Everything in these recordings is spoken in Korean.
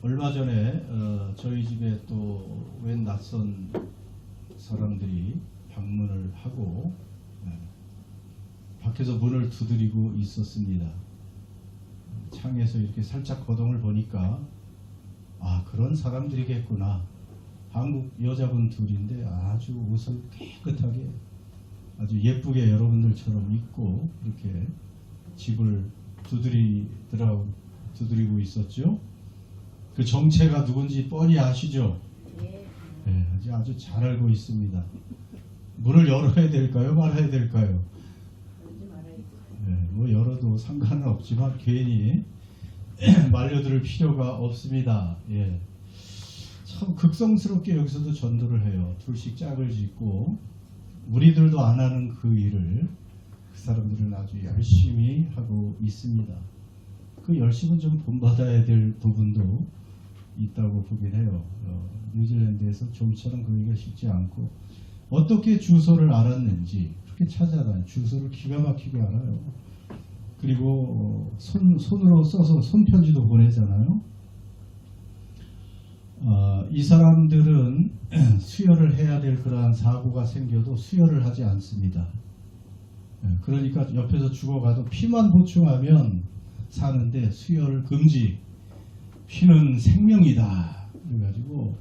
얼마 전에 저희 집에 또 웬 낯선 사람들이 방문을 하고 밖에서 문을 두드리고 있었습니다. 창에서 이렇게 살짝 거동을 보니까 아, 그런 사람들이겠구나. 한국 여자분 둘인데 아주 옷을 깨끗하게 아주 예쁘게 여러분들처럼 입고 이렇게 집을 두드리고 있었죠. 그 정체가 누군지 뻔히 아시죠? 네, 아주 잘 알고 있습니다. 문을 열어야 될까요? 말아야 될까요? 네, 뭐 열어도 상관은 없지만 괜히 말려들 필요가 없습니다. 예. 참 극성스럽게 여기서도 전도를 해요. 둘씩 짝을 짓고 우리들도 안 하는 그 일을 그 사람들은 아주 열심히 하고 있습니다. 그 열심은 좀 본받아야 될 부분도 있다고 보긴 해요. 뉴질랜드에서 좀처럼 그러기가 쉽지 않고 어떻게 주소를 알았는지 그렇게 찾아다니 주소를 기가 막히게 알아요. 그리고 손으로 써서 손편지도 보내잖아요. 이 사람들은 수혈을 해야 될 그러한 사고가 생겨도 수혈을 하지 않습니다. 그러니까 옆에서 죽어가도 피만 보충하면 사는데 수혈을 금지. 피는 생명이다. 그래가지고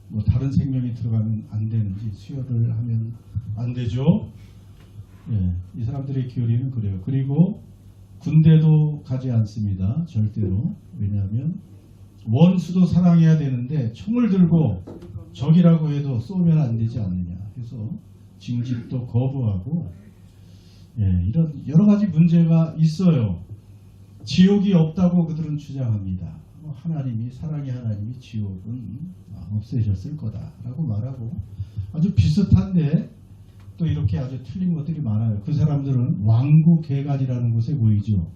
뭐 다른 생명이 들어가면 안 되는지 수혈을 하면 안 되죠. 예, 이 사람들의 교리는 그래요. 그리고 군대도 가지 않습니다. 절대로. 왜냐하면 원수도 사랑해야 되는데 총을 들고 적이라고 해도 쏘면 안 되지 않느냐 해서 징집도 거부하고 이런 여러 가지 문제가 있어요. 지옥이 없다고 그들은 주장합니다. 하나님이 사랑의 하나님이 지옥은 없애셨을 거다라고 말하고 아주 비슷한데 또 이렇게 아주 틀린 것들이 많아요. 그 사람들은 왕국회관이라는 곳에 모이죠.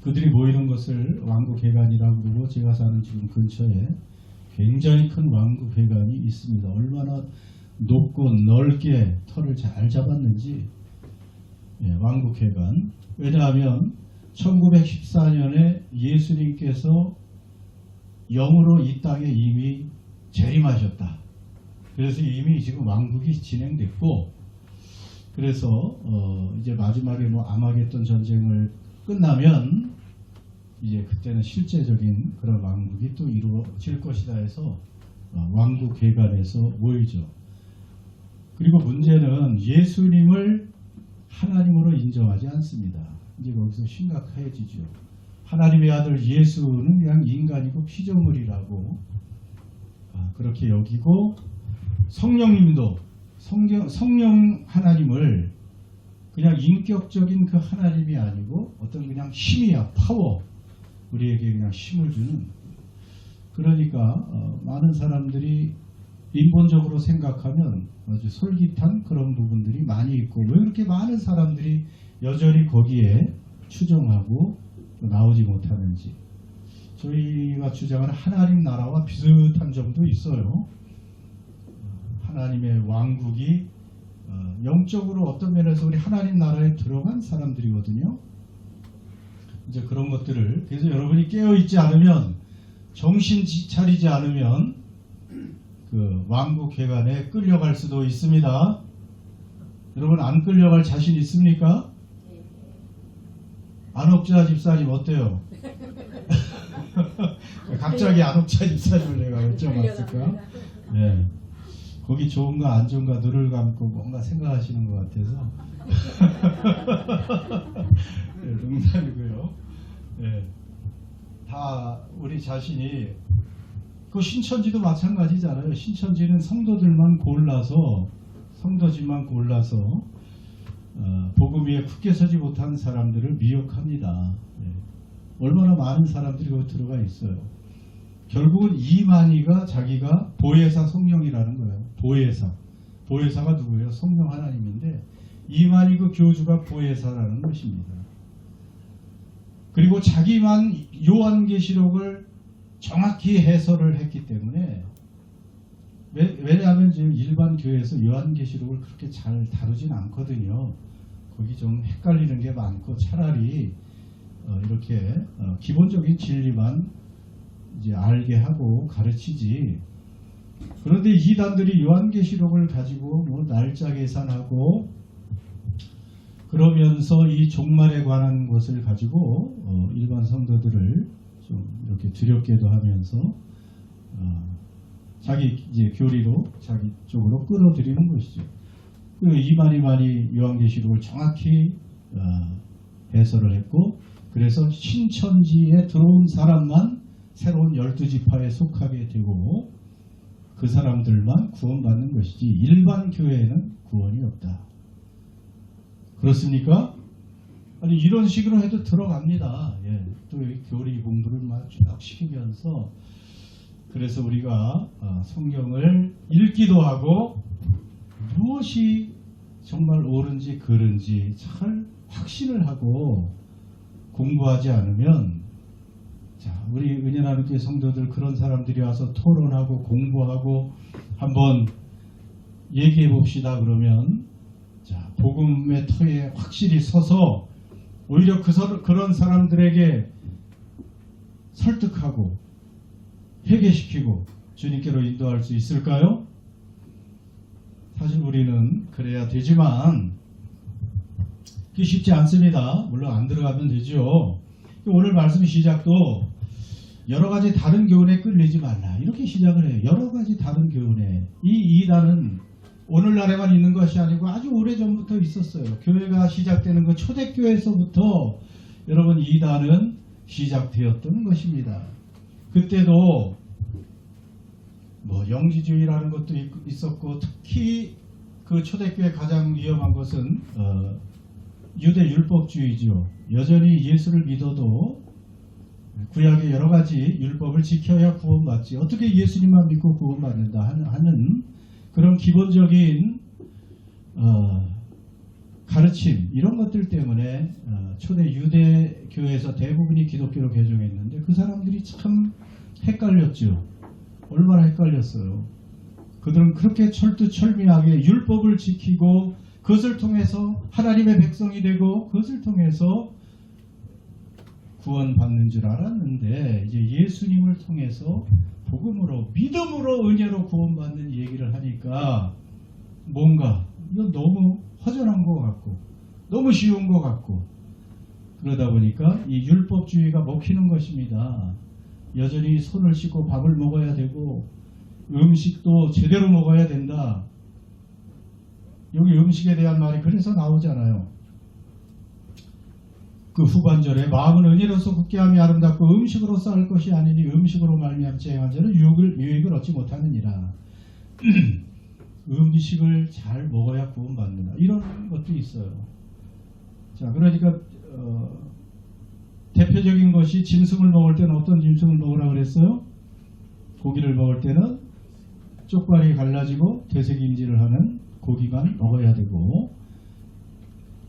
그들이 모이는 것을 왕국회관이라고 그러고 제가 사는 지금 근처에 굉장히 큰 왕국회관이 있습니다. 얼마나 높고 넓게 털을 잘 잡았는지. 왕국회관. 왜냐하면 1914년에 예수님께서 영으로 이 땅에 이미 재림하셨다. 그래서 이미 지금 왕국이 진행됐고, 그래서 이제 마지막에 뭐 아마겟돈 전쟁을 끝나면 이제 그때는 실제적인 그런 왕국이 또 이루어질 것이다 해서 왕국회관에서 모이죠. 그리고 문제는 예수님을 하나님으로 인정하지 않습니다. 이제 거기서 심각해지죠. 하나님의 아들 예수는 그냥 인간이고 피조물이라고 그렇게 여기고, 성령님도 성령 하나님을 그냥 인격적인 그 하나님이 아니고 어떤 그냥 힘이야, 파워, 우리에게 그냥 힘을 주는. 그러니까 많은 사람들이 인본적으로 생각하면 아주 솔깃한 그런 부분들이 많이 있고, 왜 그렇게 많은 사람들이 여전히 거기에 추종하고 나오지 못하는지. 저희가 주장하는 하나님 나라와 비슷한 점도 있어요. 하나님의 왕국이 영적으로 어떤 면에서 우리 하나님 나라에 들어간 사람들이거든요. 이제 그런 것들을, 그래서 여러분이 깨어있지 않으면, 정신 차리지 않으면 그 왕국회관에 끌려갈 수도 있습니다. 여러분 안 끌려갈 자신 있습니까? 안옥자 집사님 어때요? 갑자기 안옥자 집사님을 내가 여쭤봤을까? 네. 거기 좋은가 안 좋은가 눈을 감고 뭔가 생각하시는 것 같아서. 네, 농담이고요. 네. 다 우리 자신이, 그 신천지도 마찬가지잖아요. 신천지는 성도들만 골라서, 성도지만 골라서 복음 위에 굳게 서지 못한 사람들을 미혹합니다. 네. 얼마나 많은 사람들이 거기 들어가 있어요. 결국은 이만희가 자기가 보혜사 성령이라는 거예요. 보혜사가 누구예요? 성령 하나님인데, 이만희 그 교주가 보혜사라는 것입니다. 그리고 자기만 요한계시록을 정확히 해설을 했기 때문에, 왜냐하면 지금 일반 교회에서 요한계시록을 그렇게 잘 다루진 않거든요. 거기 좀 헷갈리는 게 많고, 차라리 이렇게 기본적인 진리만 이제 알게 하고 가르치지. 그런데 이단들이 요한계시록을 가지고 뭐 날짜 계산하고 그러면서 이 종말에 관한 것을 가지고 일반 성도들을 좀 이렇게 두렵게도 하면서 자기 이제 교리로 자기 쪽으로 끌어들이는 것이죠. 이만희만이 요한계시록을 정확히 해설을 했고, 그래서 신천지에 들어온 사람만 새로운 12지파에 속하게 되고 그 사람들만 구원받는 것이지 일반 교회에는 구원이 없다. 그렇습니까? 아니 이런 식으로 해도 들어갑니다. 예, 또 교리 공부를 막 쫙 시키면서, 그래서 우리가 성경을 읽기도 하고 무엇이 정말 옳은지 그른지 잘 확신을 하고 공부하지 않으면, 자, 우리 은혜나눔교회 성도들 그런 사람들이 와서 토론하고 공부하고 한번 얘기해 봅시다 그러면, 자, 복음의 터에 확실히 서서 오히려 그런 사람들에게 설득하고 회개시키고 주님께로 인도할 수 있을까요? 사실 우리는 그래야 되지만 그게 쉽지 않습니다. 물론 안 들어가면 되죠. 오늘 말씀 시작도 여러 가지 다른 교훈에 끌리지 말라 이렇게 시작을 해요. 여러 가지 다른 교훈에. 이 이단은 오늘날에만 있는 것이 아니고 아주 오래전부터 있었어요. 교회가 시작되는 그 초대교회에서부터 여러분 이단은 시작되었던 것입니다. 그때도 뭐 영지주의라는 것도 있었고, 특히 그 초대교회 가장 위험한 것은 유대 율법주의죠. 여전히 예수를 믿어도 구약의 여러 가지 율법을 지켜야 구원받지, 어떻게 예수님만 믿고 구원받는다 하는 그런 기본적인 가르침, 이런 것들 때문에 초대 유대 교회에서 대부분이 기독교로 개종했는데 그 사람들이 참 헷갈렸죠. 얼마나 헷갈렸어요. 그들은 그렇게 철두철미하게 율법을 지키고 그것을 통해서 하나님의 백성이 되고 그것을 통해서 구원받는 줄 알았는데, 이제 예수님을 통해서 복음으로 믿음으로 은혜로 구원받는 얘기를 하니까 뭔가 이건 너무 허전한 것 같고 너무 쉬운 것 같고, 그러다 보니까 이 율법주의가 먹히는 것입니다. 여전히 손을 씻고 밥을 먹어야 되고 음식도 제대로 먹어야 된다. 여기 음식에 대한 말이 그래서 나오잖아요. 그 후반절에 마음은 은혜로서 굳게 함이 아름답고 음식으로 쌓을 것이 아니니 음식으로 말미암지 행한 자는 유익을 얻지 못하느니라. 음식을 잘 먹어야 구원받는다. 이런 것도 있어요. 자, 그러니까 대표적인 것이 짐승을 먹을 때는 어떤 짐승을 먹으라 그랬어요? 고기를 먹을 때는 쪽발이 갈라지고 되새김질을 하는 고기만 먹어야 되고,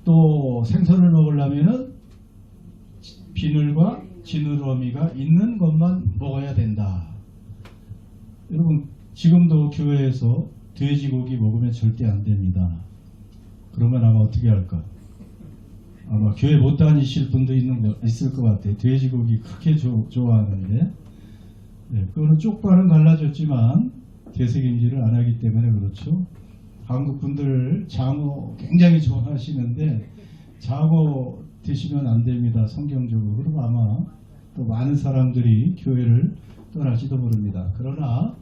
또 생선을 먹으려면은 비늘과 지느러미가 있는 것만 먹어야 된다. 여러분 지금도 교회에서 돼지고기 먹으면 절대 안 됩니다. 그러면 아마 어떻게 할까? 아마 교회 못 다니실 분도 있을 것 같아요. 돼지고기 그렇게 좋아하는데, 네, 그거는 쪽발은 갈라졌지만 되새김질을 안 하기 때문에 그렇죠. 한국 분들 장어 굉장히 좋아하시는데 장어 드시면 안 됩니다. 성경적으로. 그럼 아마 또 많은 사람들이 교회를 떠날지도 모릅니다. 그러나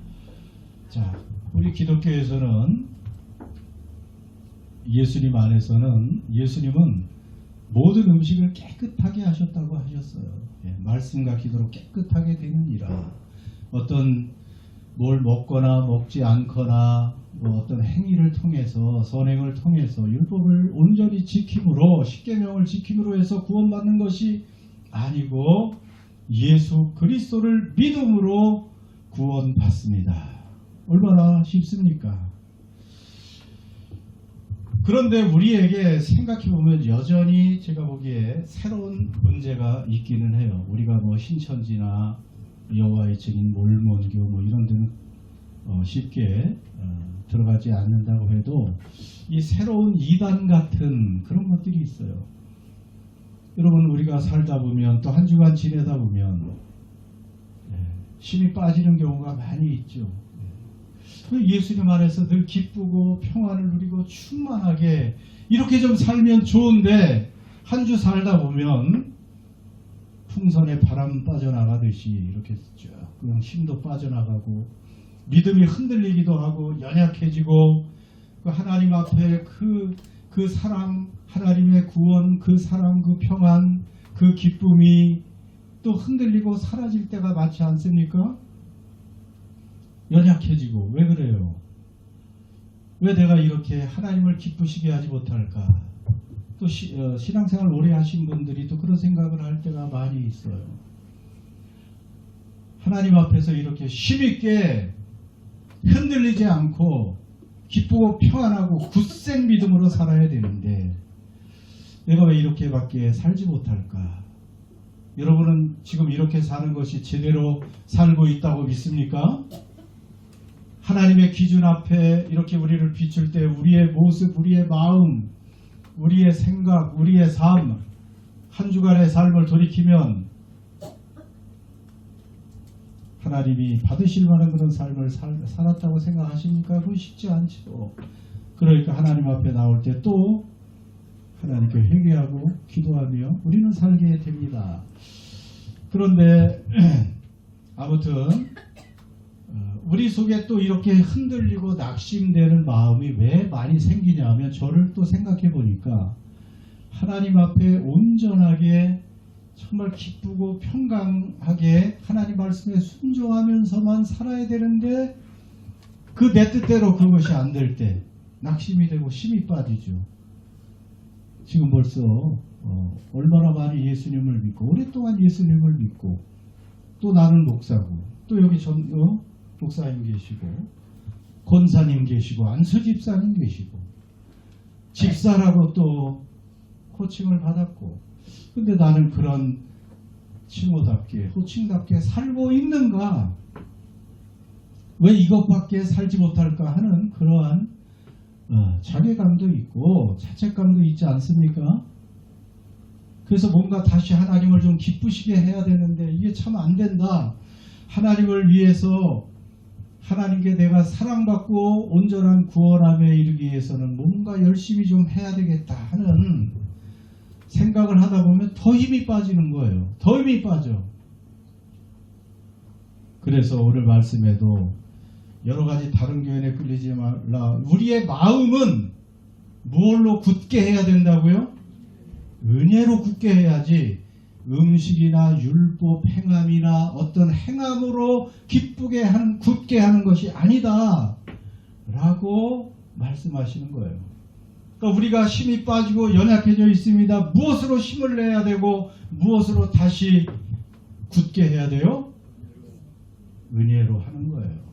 자, 우리 기독교에서는 예수님 안에서는 예수님은 모든 음식을 깨끗하게 하셨다고 하셨어요. 예, 말씀과 기도로 깨끗하게 되느니라. 어떤 뭘 먹거나 먹지 않거나 뭐 어떤 행위를 통해서, 선행을 통해서 율법을 온전히 지킴으로, 십계명을 지킴으로 해서 구원받는 것이 아니고 예수 그리스도를 믿음으로 구원받습니다. 얼마나 쉽습니까? 그런데 우리에게 생각해보면 여전히 제가 보기에 새로운 문제가 있기는 해요. 우리가 뭐 신천지나 여호와의 증인, 몰몬교 뭐 이런 데는 쉽게 들어가지 않는다고 해도 이 새로운 이단 같은 그런 것들이 있어요. 여러분 우리가 살다 보면 또 한 주간 지내다 보면 힘이 빠지는 경우가 많이 있죠. 예수님 안에서 늘 기쁘고 평안을 누리고 충만하게 이렇게 좀 살면 좋은데 한 주 살다 보면 풍선에 바람 빠져나가듯이 이렇게 쭉 그냥 힘도 빠져나가고 믿음이 흔들리기도 하고 연약해지고 그 하나님 앞에 그 사랑, 하나님의 구원, 그 사랑, 그 평안, 그 기쁨이 또 흔들리고 사라질 때가 많지 않습니까? 연약해지고. 왜 그래요? 왜 내가 이렇게 하나님을 기쁘시게 하지 못할까? 또 신앙생활 오래 하신 분들이 또 그런 생각을 할 때가 많이 있어요. 하나님 앞에서 이렇게 힘있게 흔들리지 않고 기쁘고 평안하고 굳센 믿음으로 살아야 되는데 내가 왜 이렇게밖에 살지 못할까? 여러분은 지금 이렇게 사는 것이 제대로 살고 있다고 믿습니까? 하나님의 기준 앞에 이렇게 우리를 비출 때 우리의 모습, 우리의 마음, 우리의 생각, 우리의 삶, 한 주간의 삶을 돌이키면 하나님이 받으실 만한 그런 삶을 살았다고 생각하십니까? 그건 쉽지 않죠. 그러니까 하나님 앞에 나올 때 또 하나님께 회개하고 기도하며 우리는 살게 됩니다. 그런데 아무튼 우리 속에 또 이렇게 흔들리고 낙심되는 마음이 왜 많이 생기냐면 저를 또 생각해 보니까 하나님 앞에 온전하게 정말 기쁘고 평강하게 하나님 말씀에 순종하면서만 살아야 되는데 그 내 뜻대로 그것이 안 될 때 낙심이 되고 힘이 빠지죠. 지금 벌써 얼마나 많이 예수님을 믿고 오랫동안 예수님을 믿고 또 나는 목사고 또 여기 목사님 계시고 권사님 계시고 안수 집사님 계시고 집사라고 또 호칭을 받았고 근데 나는 그런 칭호답게 호칭답게 살고 있는가? 왜 이것밖에 살지 못할까 하는 그러한 자괴감도 있고 자책감도 있지 않습니까? 그래서 뭔가 다시 하나님을 좀 기쁘시게 해야 되는데 이게 참 안 된다. 하나님을 위해서 하나님께 내가 사랑받고 온전한 구원함에 이르기 위해서는 뭔가 열심히 좀 해야 되겠다 하는 생각을 하다 보면 더 힘이 빠지는 거예요. 더 힘이 빠져. 그래서 오늘 말씀에도 여러 가지 다른 교훈에 끌리지 말라. 우리의 마음은 무엇로 굳게 해야 된다고요? 은혜로 굳게 해야지 음식이나 율법 행함이나 어떤 행함으로 기쁘게 하는 굳게 하는 것이 아니다 라고 말씀하시는 거예요. 그러니까 우리가 힘이 빠지고 연약해져 있습니다. 무엇으로 힘을 내야 되고 무엇으로 다시 굳게 해야 돼요? 은혜로 하는 거예요.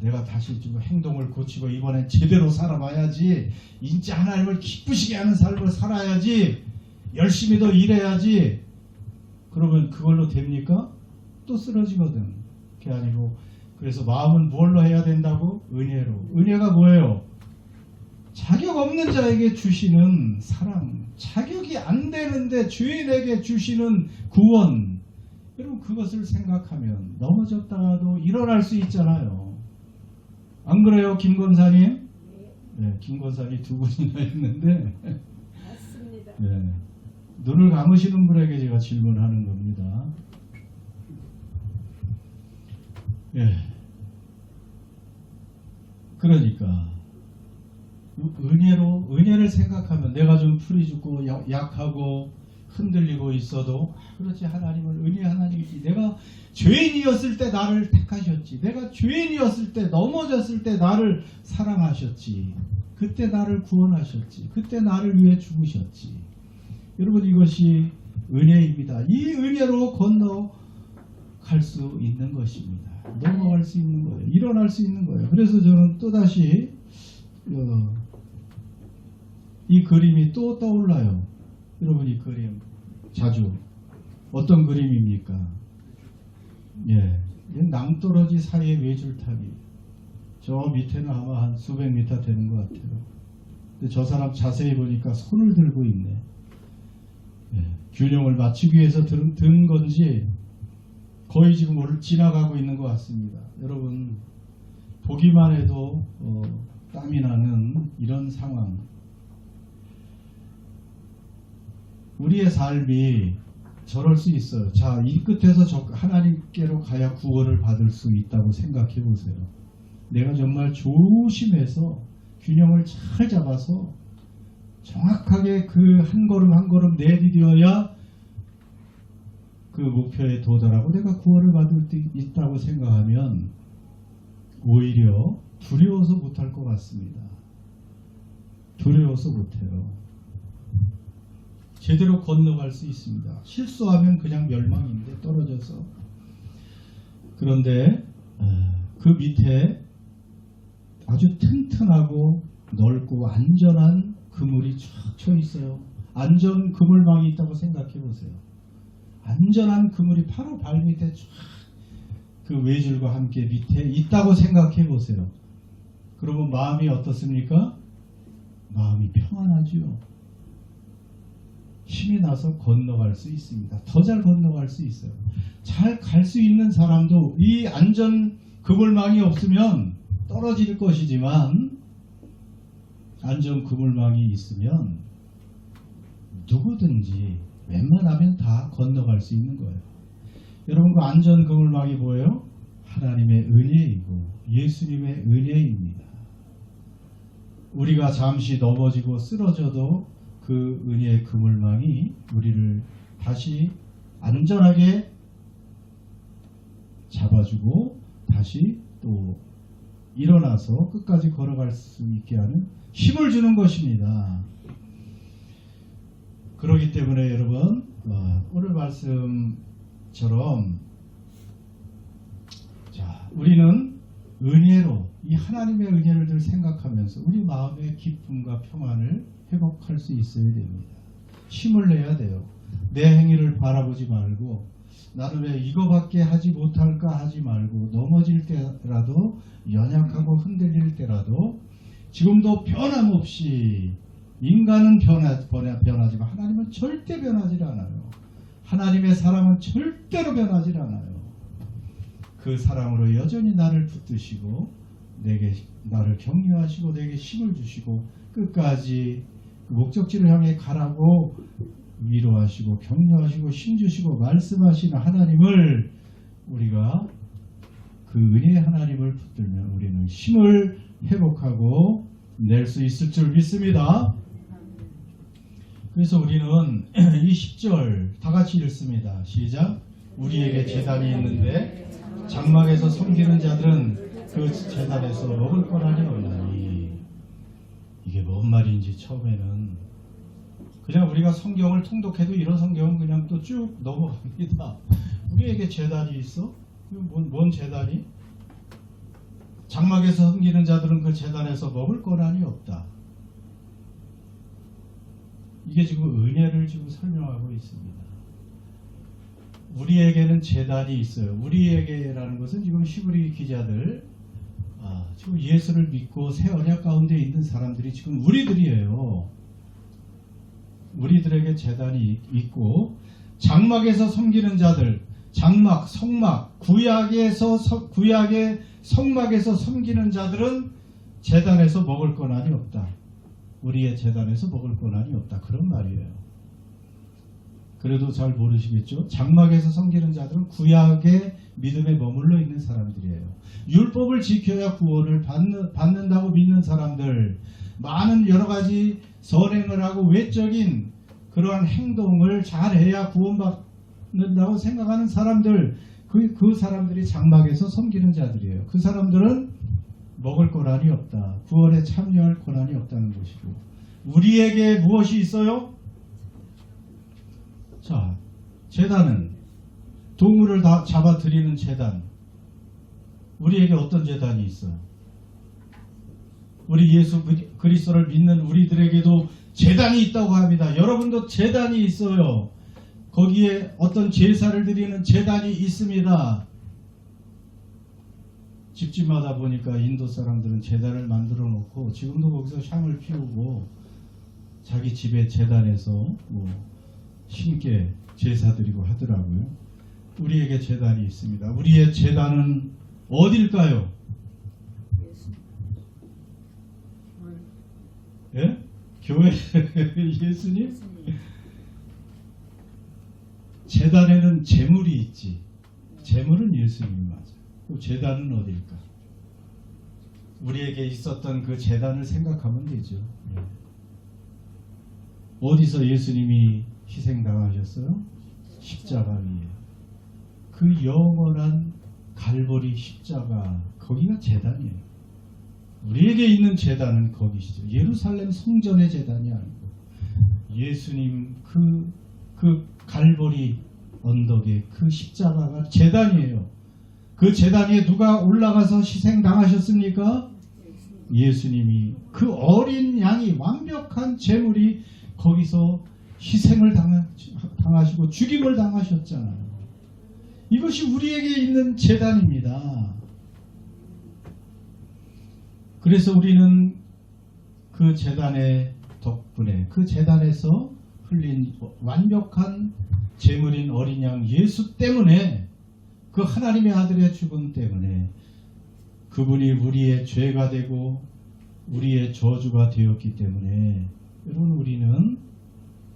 내가 다시 좀 행동을 고치고 이번엔 제대로 살아봐야지. 진짜 하나님을 기쁘시게 하는 삶을 살아야지. 열심히 더 일해야지. 그러면 그걸로 됩니까? 또 쓰러지거든. 그게 아니고 그래서 마음은 뭘로 해야 된다고? 은혜로. 은혜가 뭐예요? 자격 없는 자에게 주시는 사랑. 자격이 안 되는데 주인에게 주시는 구원. 여러분 그것을 생각하면 넘어졌다가도 일어날 수 있잖아요. 안 그래요, 김 권사님? 네, 김 권사님 두 분이나 있는데 맞습니다. 네, 눈을 감으시는 분에게 제가 질문하는 겁니다. 예. 그러니까 은혜를 생각하면 내가 좀 풀이 죽고 약하고 흔들리고 있어도 그렇지 하나님은 은혜 하나님이지. 내가 죄인이었을 때 나를 택하셨지. 내가 죄인이었을 때 넘어졌을 때 나를 사랑하셨지. 그때 나를 구원하셨지. 그때 나를 위해 죽으셨지. 여러분 이것이 은혜입니다. 이 은혜로 건너갈 수 있는 것입니다. 넘어갈 수 있는 거예요. 일어날 수 있는 거예요. 그래서 저는 또다시 이 그림이 또 떠올라요. 여러분 이 그림 자주 어떤 그림입니까? 예, 낭떠러지 사이의 외줄타기. 저 밑에는 아마 한 수백 미터 되는 것 같아요. 근데 저 사람 자세히 보니까 손을 들고 있네. 예, 균형을 맞추기 위해서 든 건지 거의 지금 지나가고 있는 것 같습니다. 여러분 보기만 해도 땀이 나는 이런 상황. 우리의 삶이 저럴 수 있어요. 자, 이 끝에서 하나님께로 가야 구원을 받을 수 있다고 생각해 보세요. 내가 정말 조심해서 균형을 잘 잡아서 정확하게 그 한 걸음 한 걸음 내디뎌야 그 목표에 도달하고 내가 구원을 받을 수 있다고 생각하면 오히려 두려워서 못할 것 같습니다. 두려워서 못해요. 제대로 건너갈 수 있습니다. 실수하면 그냥 멸망인데 떨어져서. 그런데 그 밑에 아주 튼튼하고 넓고 안전한 그물이 쫙 쳐 있어요. 안전 그물망이 있다고 생각해 보세요. 안전한 그물이 바로 발 밑에 쫙 그 외줄과 함께 밑에 있다고 생각해 보세요. 그러면 마음이 어떻습니까? 마음이 평안하지요. 힘이 나서 건너갈 수 있습니다. 더 잘 건너갈 수 있어요. 잘 갈 수 있는 사람도 이 안전 그물망이 없으면 떨어질 것이지만 안전 그물망이 있으면 누구든지 웬만하면 다 건너갈 수 있는 거예요. 여러분 그 안전 그물망이 뭐예요? 하나님의 은혜이고 예수님의 은혜입니다. 우리가 잠시 넘어지고 쓰러져도 그 은혜의 그물망이 우리를 다시 안전하게 잡아주고 다시 또 일어나서 끝까지 걸어갈 수 있게 하는 힘을 주는 것입니다. 그렇기 때문에 여러분 오늘 말씀처럼 자, 우리는 은혜로 이 하나님의 은혜를 늘 생각하면서 우리 마음의 기쁨과 평안을 회복할 수 있어야 됩니다. 힘을 내야 돼요. 내 행위를 바라보지 말고 나는 왜 이거밖에 하지 못할까 하지 말고 넘어질 때라도 연약하고 흔들릴 때라도 지금도 변함없이 인간은 변하지만 하나님은 절대 변하지 않아요. 하나님의 사랑은 절대로 변하지 않아요. 그 사랑으로 여전히 나를 붙드시고 내게 나를 격려하시고 내게 힘을 주시고 끝까지 그 목적지를 향해 가라고 위로하시고 격려하시고 힘주시고 말씀하시는 하나님을 우리가 그 은혜의 하나님을 붙들면 우리는 힘을 회복하고 낼 수 있을 줄 믿습니다. 그래서 우리는 이 10절 다 같이 읽습니다. 시작. 우리에게 제단이 있는데 장막에서 섬기는 자들은 그 제단에서 먹을 거라니 없나니. 이게 뭔 말인지 처음에는 그냥 우리가 성경을 통독해도 이런 성경은 그냥 또 쭉 넘어갑니다. 우리에게 제단이 있어? 뭔 제단이? 장막에서 섬기는 자들은 그 제단에서 먹을 거라니 없다. 이게 지금 은혜를 지금 설명하고 있습니다. 우리에게는 제단이 있어요. 우리에게라는 것은 지금 히브리 기자들 지금 예수를 믿고 새 언약 가운데 있는 사람들이 지금 우리들이에요. 우리들에게 제단이 있고 장막에서 섬기는 자들, 장막, 성막, 구약의 성막에서 섬기는 자들은 제단에서 먹을 권한이 없다. 우리의 제단에서 먹을 권한이 없다. 그런 말이에요. 그래도 잘 모르시겠죠? 장막에서 섬기는 자들은 구약의 믿음에 머물러 있는 사람들이에요. 율법을 지켜야 구원을 받는다고 믿는 사람들, 많은 여러 가지 선행을 하고 외적인 그러한 행동을 잘해야 구원받는다고 생각하는 사람들, 그 사람들이 장막에서 섬기는 자들이에요. 그 사람들은 먹을 권한이 없다. 구원에 참여할 권한이 없다는 것이고, 우리에게 무엇이 있어요? 자, 제단은 동물을 다 잡아들이는 제단. 우리에게 어떤 제단이 있어요? 우리 예수 그리스도를 믿는 우리들에게도 제단이 있다고 합니다. 여러분도 제단이 있어요. 거기에 어떤 제사를 드리는 제단이 있습니다. 집집마다 보니까 인도 사람들은 제단을 만들어 놓고 지금도 거기서 향을 피우고 자기 집에 제단에서 신께 제사 드리고 하더라고요. 우리에게 제단이 있습니다. 우리의 제단은 어딜까요? 예? 교회 예수님? 제단에는 제물이 있지. 제물은 예수님이 맞아요. 그 제단은 어딜까? 우리에게 있었던 그 제단을 생각하면 되죠. 예. 어디서 예수님이 희생당하셨어요? 십자가 위에. 그 영원한 갈보리 십자가, 거기가 제단이에요. 우리에게 있는 제단은 거기시죠. 예루살렘 성전의 제단이 아니고 예수님 그 갈보리 언덕에 그 십자가가 제단이에요. 그 제단 위에 누가 올라가서 희생당하셨습니까? 예수님이. 그 어린 양이, 완벽한 제물이 거기서 희생을 당하시고 죽임을 당하셨잖아요. 이것이 우리에게 있는 제단입니다. 그래서 우리는 그 제단의 덕분에, 그 제단에서 흘린 완벽한 제물인 어린 양 예수 때문에, 그 하나님의 아들의 죽음 때문에 그분이 우리의 죄가 되고 우리의 저주가 되었기 때문에 여러분, 우리는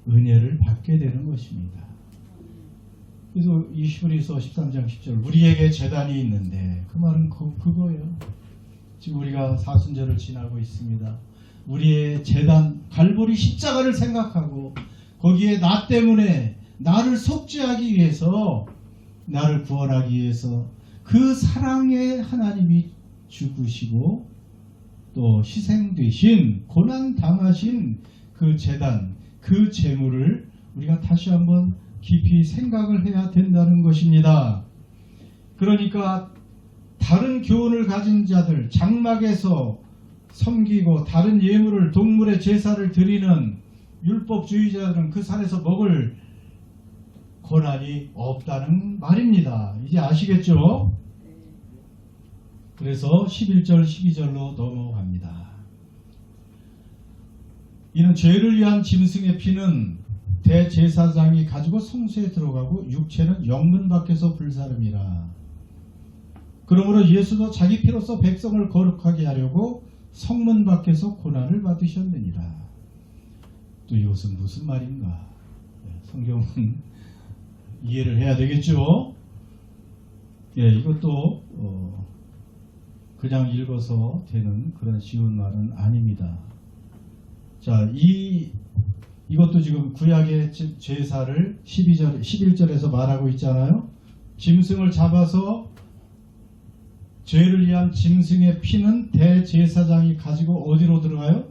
은혜를 받게 되는 것입니다. 그래서 이 히브리서 13장 10절, 우리에게 제단이 있는데, 그 말은 그거예요. 지금 우리가 사순절을 지나고 있습니다. 우리의 제단, 갈보리 십자가를 생각하고 거기에 나 때문에 나를 속죄하기 위해서, 나를 구원하기 위해서 그 사랑의 하나님이 죽으시고 또 희생되신, 고난당하신 그 제단, 그 제물을 우리가 다시 한번 깊이 생각을 해야 된다는 것입니다. 그러니까 다른 교훈을 가진 자들, 장막에서 섬기고 다른 예물을, 동물의 제사를 드리는 율법주의자들은 그 산에서 먹을 권한이 없다는 말입니다. 이제 아시겠죠? 그래서 11절 12절로 넘어갑니다. 이는 죄를 위한 짐승의 피는 대제사장이 가지고 성소에 들어가고 육체는 영문 밖에서 불사름이라. 그러므로 예수도 자기 피로써 백성을 거룩하게 하려고 성문 밖에서 고난을 받으셨느니라. 또 이것은 무슨 말인가? 성경은 이해를 해야 되겠죠? 예, 이것도 그냥 읽어서 되는 그런 쉬운 말은 아닙니다. 자, 이것도 지금 구약의 제사를 11절에서 말하고 있잖아요. 짐승을 잡아서 죄를 위한 짐승의 피는 대제사장이 가지고 어디로 들어가요?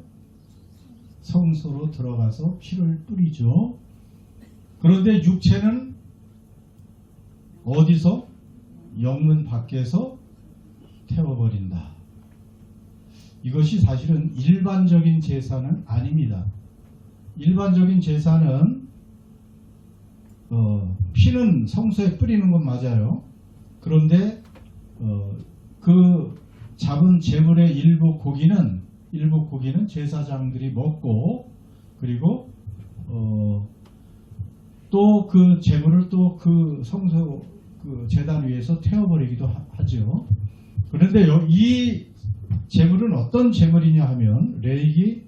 성소로 들어가서 피를 뿌리죠. 그런데 육체는 어디서? 영문 밖에서 태워버린다. 이것이 사실은 일반적인 제사는 아닙니다. 일반적인 제사는 피는 성소에 뿌리는 건 맞아요. 그런데 그 잡은 제물의 일부 고기는 제사장들이 먹고, 그리고 또 그 제물을 또 그 성소 그 제단 위에서 태워버리기도 하죠. 그런데 이 제물은 어떤 제물이냐 하면 레위기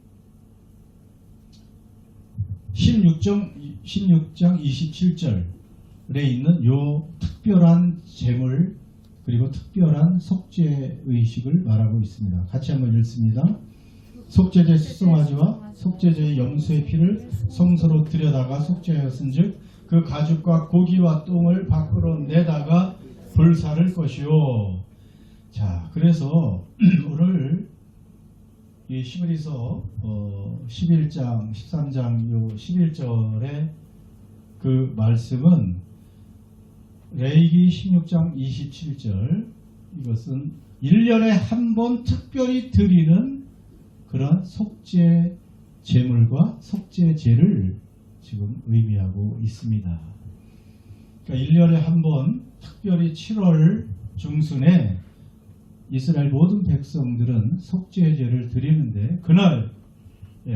16장 27절에 있는 요 특별한 제물, 그리고 특별한 속죄 의식을 말하고 있습니다. 같이 한번 읽습니다. 속죄제 수송아지와 속죄제의 염소의 피를 성소로 들여다가 속죄하였은즉 그 가죽과 고기와 똥을 밖으로 내다가 불사를 것이요. 자, 그래서 오늘 이 히브리서 11장 13장 요 11절의 그 말씀은 레위기 16장 27절, 이것은 1년에 한 번 특별히 드리는 그런 속죄 제물과 속죄제를 지금 의미하고 있습니다. 그러니까 1년에 한 번 특별히 7월 중순에 이스라엘 모든 백성들은 속죄제를 드리는데, 그날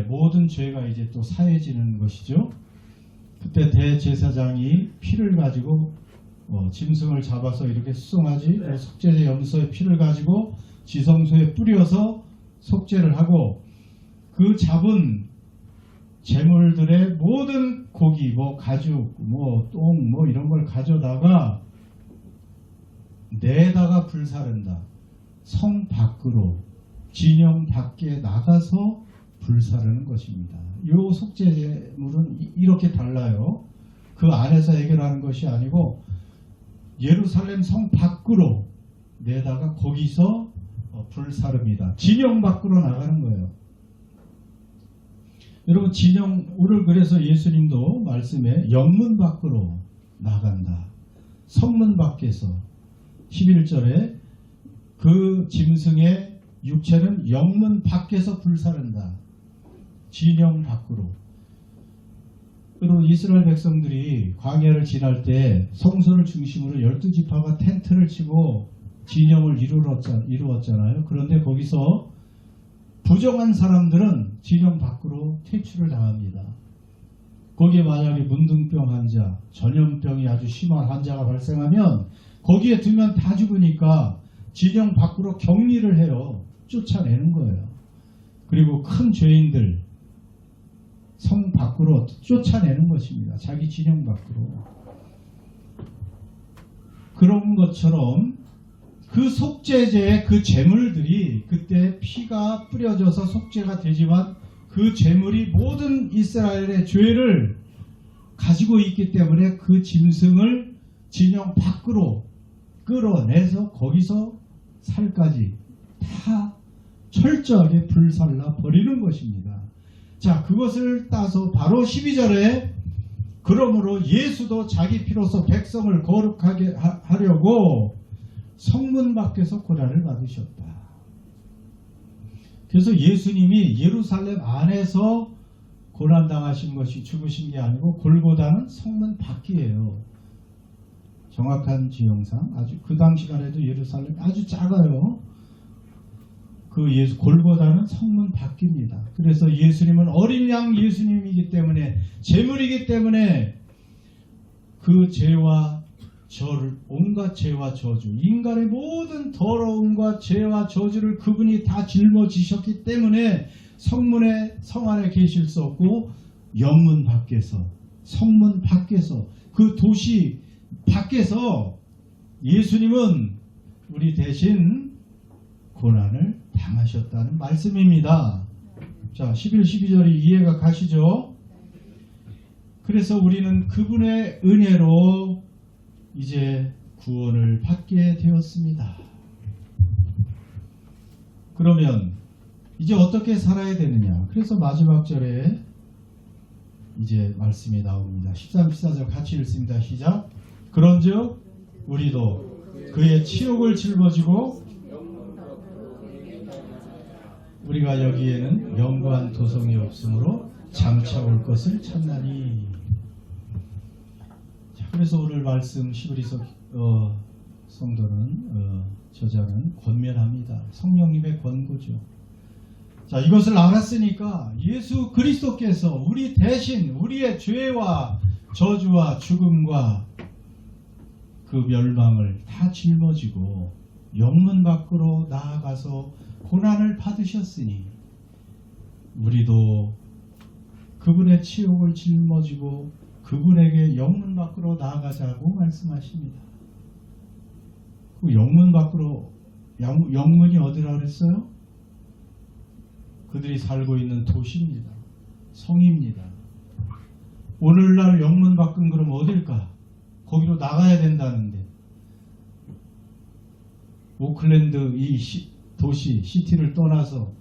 모든 죄가 이제 또 사해지는 것이죠. 그때 대제사장이 피를 가지고 짐승을 잡아서 이렇게 수송하지, 속죄제 염소의 피를 가지고 지성소에 뿌려서 속죄를 하고, 그 잡은 재물들의 모든 고기, 가죽, 똥, 이런 걸 가져다가 내다가 불사른다. 성 밖으로, 진영 밖에 나가서 불사르는 것입니다. 이 속죄제물은 이렇게 달라요. 그 안에서 해결하는 것이 아니고 예루살렘 성 밖으로 내다가 거기서 불사릅니다. 진영 밖으로 나가는 거예요. 여러분, 오늘 그래서 예수님도 말씀에 영문 밖으로 나간다. 성문 밖에서 11절에 그 짐승의 육체는 영문 밖에서 불사른다. 진영 밖으로. 그리고 이스라엘 백성들이 광야를 지날 때 성소를 중심으로 12지파가 텐트를 치고 진영을 이루었잖아요. 그런데 거기서 부정한 사람들은 진영 밖으로 퇴출을 당합니다. 거기에 만약에 문둥병 환자, 전염병이 아주 심한 환자가 발생하면 거기에 두면 다 죽으니까 진영 밖으로 격리를 해요. 쫓아내는 거예요. 그리고 큰 죄인들 성 밖으로 쫓아내는 것입니다. 자기 진영 밖으로. 그런 것처럼 그 속죄제의 그 제물들이 그때 피가 뿌려져서 속죄가 되지만 그 제물이 모든 이스라엘의 죄를 가지고 있기 때문에 그 짐승을 진영 밖으로 끌어내서 거기서 살까지 다 철저하게 불살라 버리는 것입니다. 자, 그것을 따서 바로 12절에 그러므로 예수도 자기 피로서 백성을 거룩하게 하려고 성문 밖에서 고난을 받으셨다. 그래서 예수님이 예루살렘 안에서 고난당하신 것이 죽으신 게 아니고 골고다는 성문 밖이에요. 정확한 지형상 아주 그 당시간에도 예루살렘 아주 작아요. 그 골고다는 성문 밖입니다. 그래서 예수님은 어린 양 예수님이기 때문에, 제물이기 때문에 그 죄와 온갖 죄와 저주, 인간의 모든 더러움과 죄와 저주를 그분이 다 짊어지셨기 때문에 성 안에 계실 수 없고 영문 밖에서, 성문 밖에서, 그 도시 밖에서 예수님은 우리 대신 고난을 당하셨다는 말씀입니다. 자, 11, 12절이 이해가 가시죠? 그래서 우리는 그분의 은혜로 이제 구원을 받게 되었습니다. 그러면 이제 어떻게 살아야 되느냐? 그래서 마지막 절에 이제 말씀이 나옵니다. 13, 14절 같이 읽습니다. 시작. 그런즉 우리도 그의 치욕을 짊어지고 우리가 여기에는 영구한 도성이 없으므로 장차 올 것을 찾나니. 자, 그래서 오늘 말씀 시브리서 성도는 저자는 권면합니다. 성령님의 권고죠. 자, 이것을 알았으니까 예수 그리스도께서 우리 대신 우리의 죄와 저주와 죽음과 그 멸망을 다 짊어지고 영문 밖으로 나아가서 고난을 받으셨으니 우리도 그분의 치욕을 짊어지고 그분에게 영문 밖으로 나아가자고 말씀하십니다. 그 영문 밖으로, 영문이 어디라 그랬어요? 그들이 살고 있는 도시입니다. 성입니다. 오늘날 영문 밖은 그럼 어딜까? 거기로 나가야 된다는데, 오클랜드 이 도시, 시티를 떠나서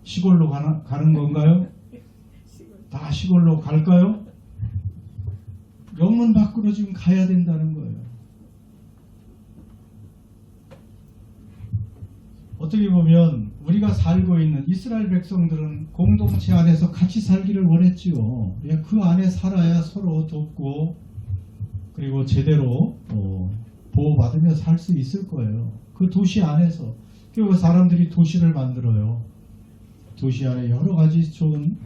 시골로 가는 건가요? 다 시골로 갈까요? 영문 밖으로 지금 가야 된다는 거예요. 어떻게 보면 우리가 살고 있는 이스라엘 백성들은 공동체 안에서 같이 살기를 원했지요. 그 안에 살아야 서로 돕고 그리고 제대로 보호받으며 살 수 있을 거예요. 그 도시 안에서. 그리고 사람들이 도시를 만들어요. 도시 안에 여러 가지 좋은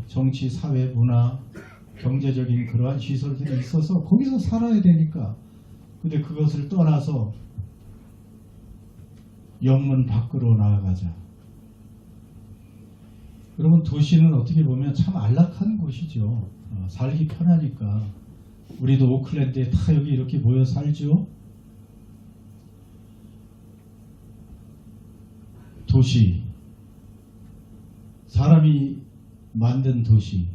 정치, 사회, 문화, 경제적인 그러한 시설들이 있어서 거기서 살아야 되니까 근데 그것을 떠나서 영문 밖으로 나아가자. 여러분, 도시는 어떻게 보면 참 안락한 곳이죠. 살기 편하니까. 우리도 오클랜드에 다 여기 이렇게 모여 살죠. 도시, 사람이 만든 도시,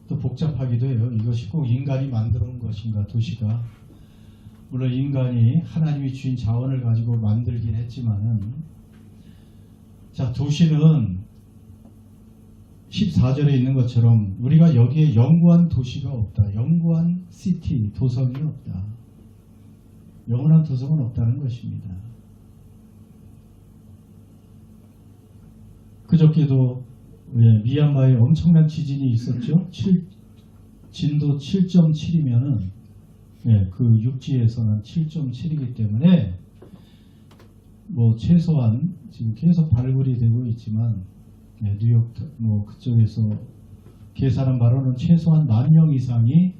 또 복잡하기도 해요. 이것이 꼭 인간이 만들어 온 것인가, 도시가. 물론 인간이 하나님이 주인 자원을 가지고 만들긴 했지만은, 자, 도시는 14절에 있는 것처럼 우리가 여기에 영구한 도시가 없다. 영구한 시티, 도성이 없다. 영원한 도성은 없다는 것입니다. 그저께도 미얀마에 엄청난 지진이 있었죠. 진도 7.7이면은 그 육지에서는 7.7이기 때문에 뭐 최소한 지금 계속 발굴이 되고 있지만 뉴욕 뭐 그쪽에서 계산한 바로는 최소한 10,000명 이상이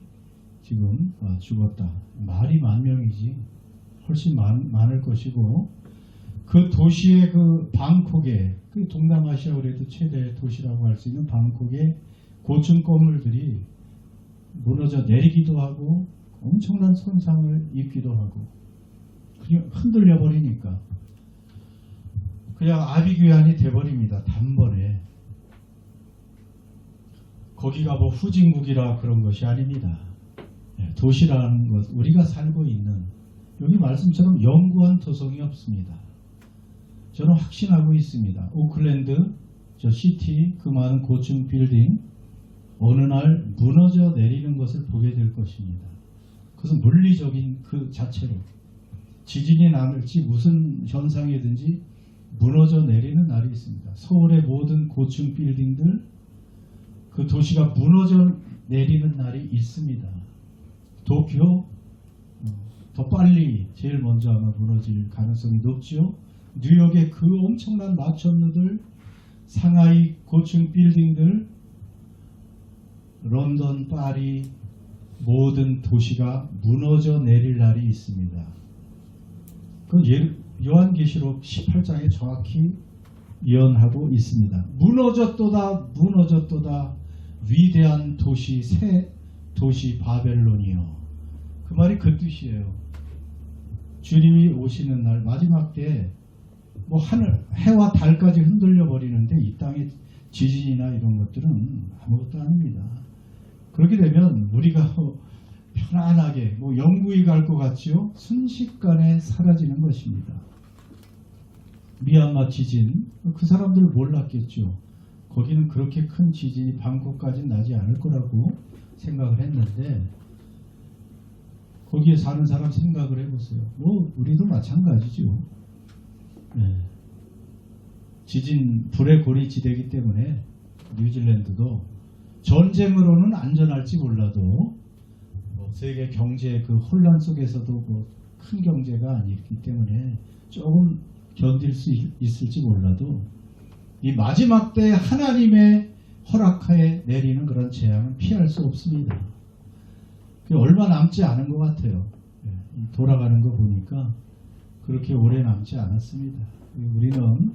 지금 죽었다. 말이 10,000명이지 훨씬 많을 것이고, 그 도시의 그 방콕에, 그 동남아시아 그래도 최대 도시라고 할 수 있는 방콕의 고층 건물들이 무너져 내리기도 하고 엄청난 손상을 입기도 하고, 그냥 흔들려 버리니까 그냥 아비규환이 돼버립니다. 단번에. 거기가 뭐 후진국이라 그런 것이 아닙니다. 도시라는 것, 우리가 살고 있는, 여기 말씀처럼 영구한 도성이 없습니다. 저는 확신하고 있습니다. 오클랜드, 저 시티, 그 많은 고층 빌딩 어느 날 무너져 내리는 것을 보게 될 것입니다. 그것은 물리적인 그 자체로 지진이 나을지 무슨 현상이든지 무너져 내리는 날이 있습니다. 서울의 모든 고층 빌딩들, 그 도시가 무너져 내리는 날이 있습니다. 도쿄 더 빨리 제일 먼저 아마 무너질 가능성이 높죠. 뉴욕의 그 엄청난 마천루들, 상하이 고층 빌딩들, 런던, 파리 모든 도시가 무너져 내릴 날이 있습니다. 그 요한계시록 18장에 정확히 예언하고 있습니다. 무너졌도다 무너졌도다 위대한 도시, 새 도시 바벨론이요. 그 말이 그 뜻이에요. 주님이 오시는 날 마지막 때에 뭐 하늘, 해와 달까지 흔들려 버리는데 이 땅의 지진이나 이런 것들은 아무것도 아닙니다. 그렇게 되면 우리가 편안하게 뭐 영구히 갈 것 같지요? 순식간에 사라지는 것입니다. 미얀마 지진, 그 사람들 몰랐겠죠. 거기는 그렇게 큰 지진이 방콕까지 나지 않을 거라고 생각을 했는데, 거기에 사는 사람 생각을 해보세요. 뭐 우리도 마찬가지죠. 지진 불의 고리지대이기 때문에 뉴질랜드도 전쟁으로는 안전할지 몰라도 뭐 세계 경제 그 혼란 속에서도 뭐 큰 경제가 아니기 때문에 조금 견딜 수 있을지 몰라도 이 마지막 때 하나님의 허락하에 내리는 그런 재앙은 피할 수 없습니다. 얼마 남지 않은 것 같아요. 돌아가는 거 보니까 그렇게 오래 남지 않았습니다. 우리는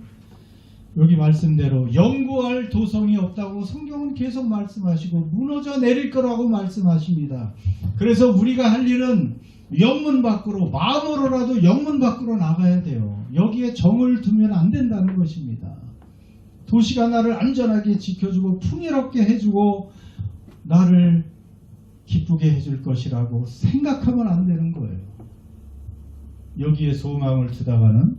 여기 말씀대로 영구할 도성이 없다고 성경은 계속 말씀하시고 무너져 내릴 거라고 말씀하십니다. 그래서 우리가 할 일은 영문 밖으로, 마음으로라도 영문 밖으로 나가야 돼요. 여기에 정을 두면 안 된다는 것입니다. 도시가 나를 안전하게 지켜주고 풍요롭게 해주고 나를 기쁘게 해줄 것이라고 생각하면 안 되는 거예요. 여기에 소망을 두다가는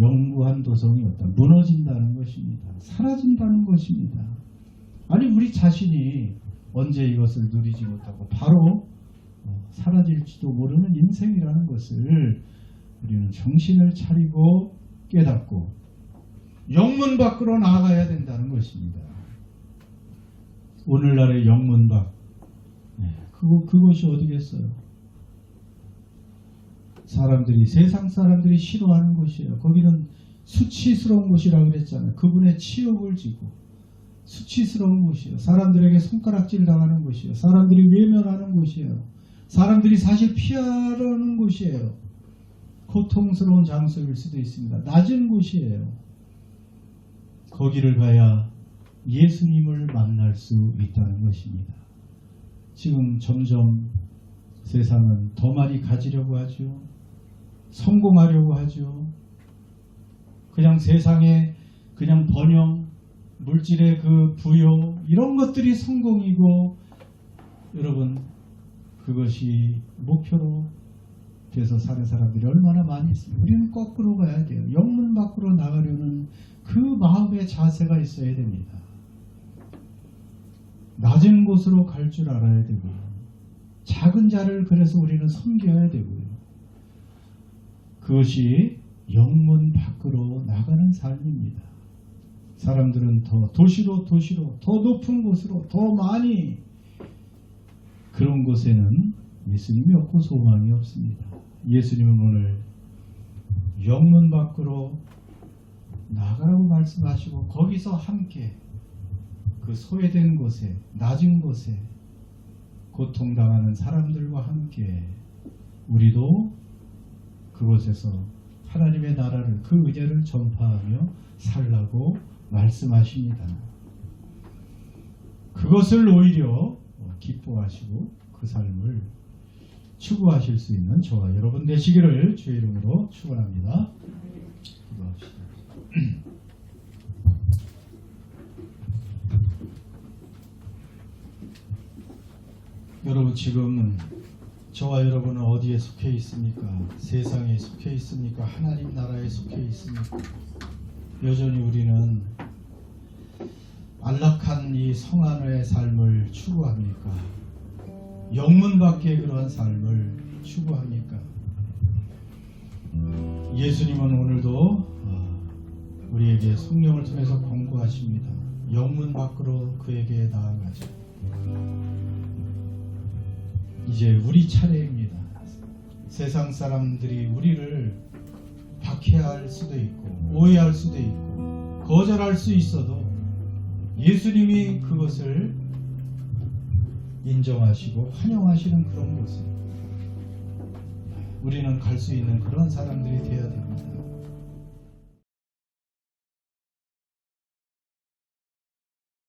영구한 도성이 없다. 무너진다는 것입니다. 사라진다는 것입니다. 아니 우리 자신이 언제 이것을 누리지 못하고 바로 사라질지도 모르는 인생이라는 것을 우리는 정신을 차리고 깨닫고 영문 밖으로 나아가야 된다는 것입니다. 오늘날의 영문 밖, 그것이 어디겠어요? 세상 사람들이 싫어하는 곳이에요. 거기는 수치스러운 곳이라고 그랬잖아요. 그분의 치욕을 지고 수치스러운 곳이에요. 사람들에게 손가락질 당하는 곳이에요. 사람들이 외면하는 곳이에요. 사람들이 사실 피하려는 곳이에요. 고통스러운 장소일 수도 있습니다. 낮은 곳이에요. 거기를 가야 예수님을 만날 수 있다는 것입니다. 지금 점점 세상은 더 많이 가지려고 하죠. 성공하려고 하죠. 그냥 세상에 그냥 번영, 물질의 그 부요 이런 것들이 성공이고 여러분 그것이 목표로 돼서 사는 사람들이 얼마나 많이 있습니까? 우리는 거꾸로 가야 돼요. 영문 밖으로 나가려는 그 마음의 자세가 있어야 됩니다. 낮은 곳으로 갈 줄 알아야 되고요. 작은 자를 그래서 우리는 섬겨야 되고요. 그것이 영문 밖으로 나가는 삶입니다. 사람들은 더 도시로 더 높은 곳으로 더 많이 그런 곳에는 예수님이 없고 소망이 없습니다. 예수님은 오늘 영문 밖으로 나가라고 말씀하시고 거기서 함께 그 소외된 곳에 낮은 곳에 고통당하는 사람들과 함께 우리도 그곳에서 하나님의 나라를 그 은혜를 전파하며 살라고 말씀하십니다. 그것을 오히려 기뻐하시고 그 삶을 추구하실 수 있는 저와 여러분 되시기를 주의 이름으로 축원합니다. 기도합시다. 여러분 지금 저와 여러분은 어디에 속해 있습니까? 세상에 속해 있습니까? 하나님 나라에 속해 있습니까? 여전히 우리는 안락한 이 성안의 삶을 추구합니까? 영문 밖의 그러한 삶을 추구합니까? 예수님은 오늘도 우리에게 성령을 통해서 권고하십니다. 영문 밖으로 그에게 나아가자. 이제 우리 차례입니다. 세상 사람들이 우리를 박해할 수도 있고 오해할 수도 있고 거절할 수 있어도 예수님이 그것을 인정하시고 환영하시는 그런 곳에 우리는 갈 수 있는 그런 사람들이 되어야 됩니다.